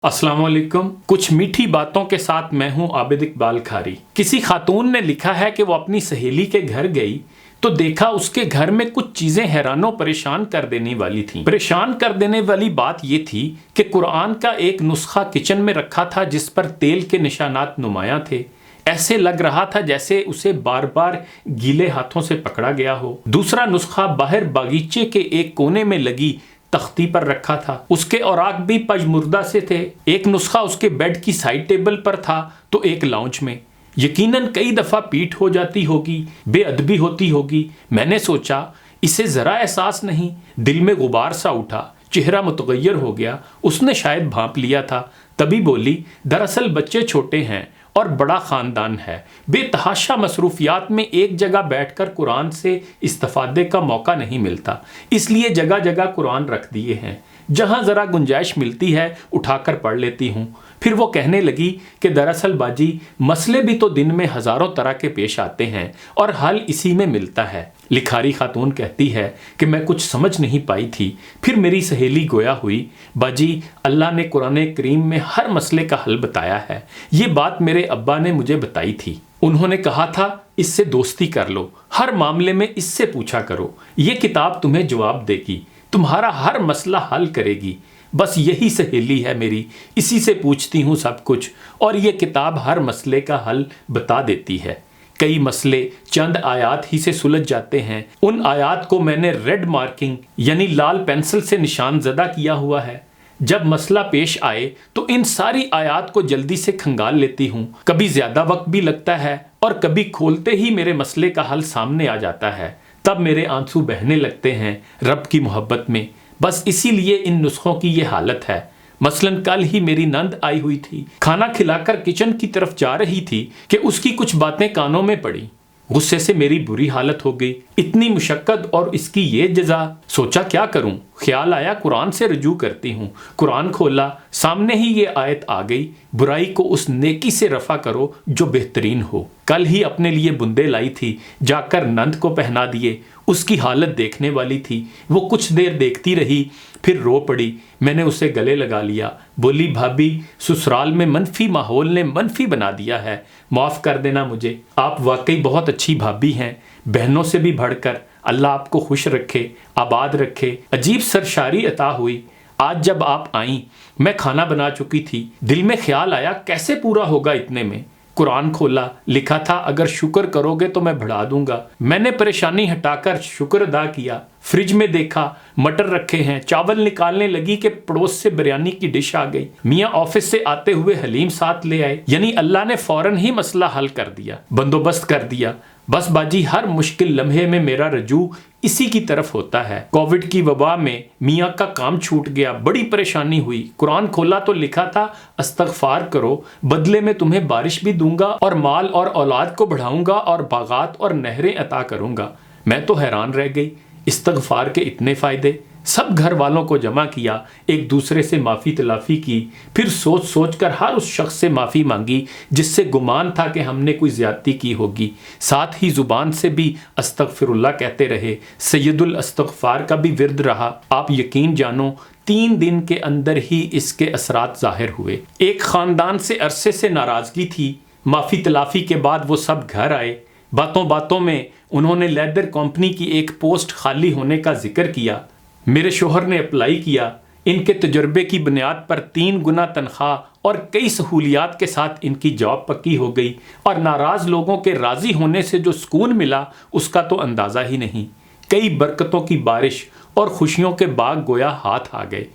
अस्सलाम वालेकुम। कुछ मीठी बातों के साथ मैं हूं आबिद इकबाल खारी। किसी खातून ने लिखा है कि वो अपनी सहेली के घर गई तो देखा उसके घर में कुछ चीजें हैरानो परेशान कर देने वाली थीं। परेशान कर देने वाली बात ये थी कि कुरान का एक नुस्खा किचन में रखा था जिस पर तेल के निशानात नुमायां थे। ऐसे लग रहा था जैसे उसे बार बार गीले हाथों से पकड़ा गया हो। दूसरा नुस्खा बाहर बागीचे के एक कोने में लगी तख्ती पर रखा था। उसके औराक भी पजमुर्दा से थे। एक नुस्खा उसके बेड की साइड टेबल पर था तो एक लाउंज में। यकीनन कई दफ़ा पीठ हो जाती होगी, बेअदबी होती होगी। मैंने सोचा इसे ज़रा एहसास नहीं। दिल में गुबार सा उठा, चेहरा मुतगय्यर हो गया। उसने शायद भांप लिया था। तभी बोली, दरअसल बच्चे छोटे हैं और बड़ा ख़ानदान है। बेतहाशा मसरूफियात में एक जगह बैठकर कुरान से इस्तिफादे का मौका नहीं मिलता, इसलिए जगह जगह कुरान रख दिए हैं। जहाँ ज़रा गुंजाइश मिलती है उठाकर पढ़ लेती हूँ। फिर वो कहने लगी कि दरअसल बाजी, मसले भी तो दिन में हज़ारों तरह के पेश आते हैं और हल इसी में मिलता है। लिखारी खातून कहती है कि मैं कुछ समझ नहीं पाई थी। फिर मेरी सहेली गोया हुई, बाजी अल्लाह ने कुरान करीम में हर मसले का हल बताया है। ये बात मेरे अब्बा ने मुझे बताई थी। उन्होंने कहा था इससे दोस्ती कर लो, हर मामले में इससे पूछा करो, ये किताब तुम्हें जवाब देगी, तुम्हारा हर मसला हल करेगी। बस यही सहेली है मेरी, इसी से पूछती हूँ सब कुछ और ये किताब हर मसले का हल बता देती है। कई मसले चंद आयात ही से सुलझ जाते हैं। उन आयात को मैंने रेड मार्किंग यानी लाल पेंसिल से निशान ज़दा किया हुआ है। जब मसला पेश आए तो इन सारी आयात को जल्दी से खंगाल लेती हूँ। कभी ज़्यादा वक्त भी लगता है और कभी खोलते ही मेरे मसले का हल सामने आ जाता है। तब मेरे आंसू बहने लगते हैं रब की मोहब्बत में। बस इसीलिए इन नुस्खों की ये हालत है। मसलन कल ही मेरी नंद आई हुई थी। खाना खिलाकर किचन की तरफ जा रही थी कि उसकी कुछ बातें कानों में पड़ी। गुस्से से मेरी बुरी हालत हो गई। इतनी मुशक्कत और इसकी ये जजा। सोचा क्या करूं। ख्याल आया कुरान से रुजू करती हूँ। कुरान खोला, सामने ही ये आयत आ गई, बुराई को उस नेकी से रफा करो जो बेहतरीन हो। कल ही अपने लिए बुंदे लाई थी, जाकर नंद को पहना दिए। उसकी हालत देखने वाली थी। वो कुछ देर देखती रही, फिर रो पड़ी। मैंने उसे गले लगा लिया। बोली, भाभी ससुराल में मनफी माहौल ने मनफी बना दिया है, माफ़ कर देना मुझे। आप वाकई बहुत अच्छी भाभी हैं, बहनों से भी बढ़कर। अल्लाह आपको खुश रखे, आबाद रखे। अजीब सरशारी अता हुई। आज जब आप आईं मैं खाना बना चुकी थी। दिल में ख्याल आया कैसे पूरा होगा इतने में। कुरान खोला, लिखा था अगर शुक्र करोगे तो मैं बढ़ा दूंगा। मैंने परेशानी हटाकर शुक्र अदा किया। फ्रिज में देखा मटर रखे हैं। चावल निकालने लगी कि पड़ोस से बिरयानी की डिश आ गई। मियाँ ऑफिस से आते हुए हलीम साथ ले आए। यानी अल्लाह ने फौरन ही मसला हल कर दिया, बंदोबस्त कर दिया। बस बाजी हर मुश्किल लम्हे में मेरा रजू इसी की तरफ होता है। कोविड की वबा में मियाँ का काम छूट गया, बड़ी परेशानी हुई। कुरान खोला तो लिखा था अस्तगफार करो, बदले में तुम्हें बारिश भी दूंगा और माल और औलाद को बढ़ाऊंगा और बागात और नहरें अता करूंगा। मैं तो हैरान रह गई, इस्तगफार के इतने फ़ायदे। सब घर वालों को जमा किया, एक दूसरे से माफ़ी तलाफ़ी की। फिर सोच सोच कर हर उस शख्स से माफ़ी मांगी जिससे गुमान था कि हमने कोई ज़्यादती की होगी। साथ ही ज़ुबान से भी अस्तगफिरुल्लाह कहते रहे। सैयदुल अस्तगफार का भी विर्द रहा। आप यकीन जानो 3 दिन के अंदर ही इसके असरात ज़ाहिर हुए। एक ख़ानदान से अरसे से नाराज़गी थी। माफ़ी तलाफ़ी के बाद वो सब घर आए। बातों बातों में उन्होंने लेदर कंपनी की एक पोस्ट खाली होने का जिक्र किया। मेरे शोहर ने अप्लाई किया। इनके तजुर्बे की बुनियाद पर 3 गुना तनख्वाह और कई सहूलियात के साथ इनकी जॉब पक्की हो गई और नाराज़ लोगों के राज़ी होने से जो सुकून मिला उसका तो अंदाज़ा ही नहीं। कई बरकतों की बारिश और खुशियों के बाग गोया हाथ आ गए।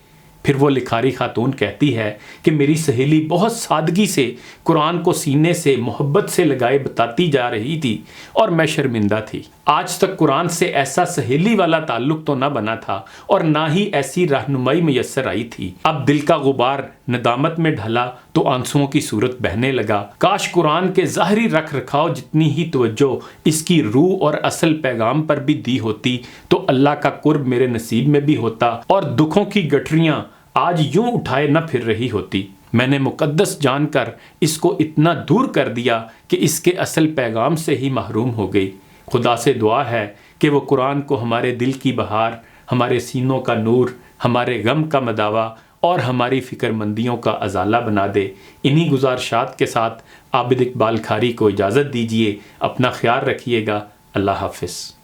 फिर वो लिखारी खातून कहती है कि मेरी सहेली बहुत सादगी से कुरान को सीने से मोहब्बत से लगाए बताती जा रही थी और मैं शर्मिंदा थी। आज तक कुरान से ऐसा सहेली वाला ताल्लुक तो ना बना था और ना ही ऐसी रहनुमाई मैसर आई थी। अब दिल का गुबार नदामत में ढला तो आंसुओं की सूरत बहने लगा। काश कुरान के ज़ाहरी रख रखाव जितनी ही तवज्जो इसकी रूह और असल पैगाम पर भी दी होती तो अल्लाह का कुर्ब मेरे नसीब में भी होता और दुखों की गठरियाँ आज यूं उठाए न फिर रही होती। मैंने मुकद्दस जानकर इसको इतना दूर कर दिया कि इसके असल पैगाम से ही महरूम हो गई। खुदा से दुआ है कि वो कुरान को हमारे दिल की बहार, हमारे सीनों का नूर, हमारे गम का मदावा اور ہماری فکر مندیوں کا ازالہ بنا دے۔ انہی گزارشات کے ساتھ عابد اقبال کھاری کو اجازت دیجیے۔ اپنا خیال رکھیے گا۔ اللہ حافظ۔